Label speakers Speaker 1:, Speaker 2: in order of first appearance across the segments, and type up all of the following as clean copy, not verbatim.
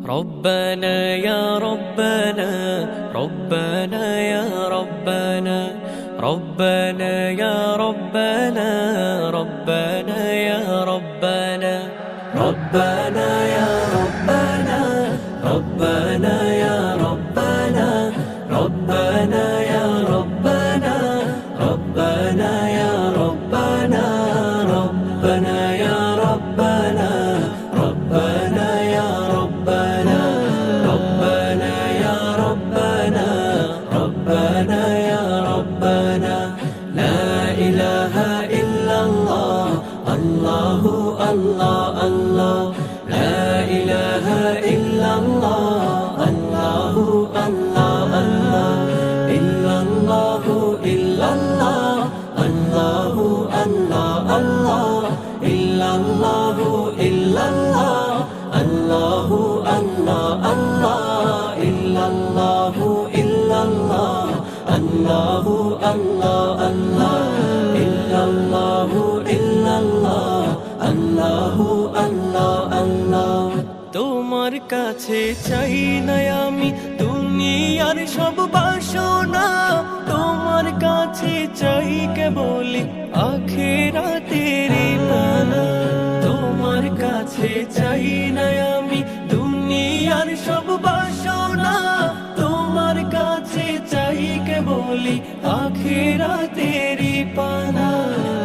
Speaker 1: ربنا يا ربنا ربنا يا ربنا ربنا يا ربنا ربنا يا ربنا ربنا يا ربنا ربنا يا ربنا ربنا يا ربنا ربنا يا ربنا ربنا يا ربنا ربنا يا ربنا ربنا يا ربنا ربنا يا ربنا لا إله إلا الله الله الله الله لا إله إلا الله الله الله الله إلا الله إلا الله الله الله الله إلا الله إلا الله الله الله الله إلا الله إلا الله الله الله الله إلا الله إلا الله الله الله الله তোমার কাছে চাই না আমি দুনিয়ার সব বাসনা তোমার কাছে চাই কেবল আখিরাতের পানা তোমার কাছে চাই না আমি দুনিয়ার সব বাসনা তোমার কাছে চাই কেবল আখিরাতের পানা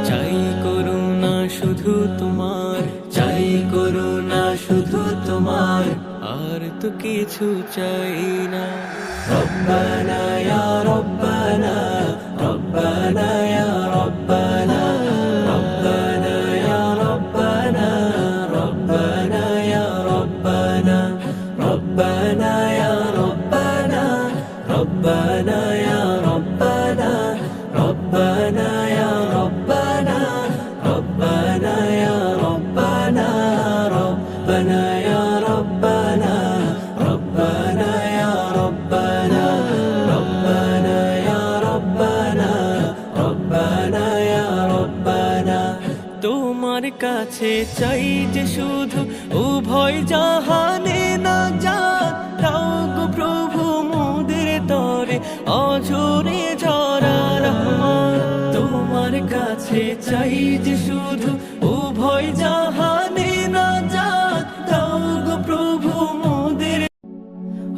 Speaker 1: চাই করুণা শুধু তোমার চাই করুণা শুধু তোমার আর তো কিছু চাই না রব্বানা ইয়া রব্বানা রব্বানা ইয়া রব্বানা রব্বানা ইয়া রব্বানা রব্বানা ইয়া রব্বানা রব্বানা ইয়া রব্বানা রব্বানা ইয়া রব্বানা রব্বানা ইয়া রব্বানা ربنا يا ربنا ربنا يا ربنا ربنا يا ربنا ربنا يا ربنا ربنا يا ربنا তোমার কাছে চাই যে শুধু উভয় জাহানে না যাত দাও গো প্রভু মোদের তরে অঝরে ঝরা রহমত তোমার কাছে চাই যে শুধু উভয় জাহানে না যাত দাও গো প্রভু মোদের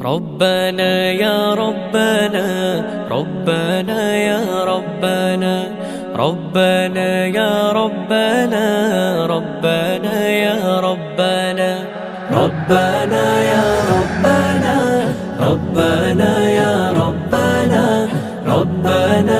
Speaker 1: ربنا يا ربنا ربنا يا ربنا ربنا يا ربنا ربنا يا ربنا ربنا يا ربنا ربنا يا ربنا ربنا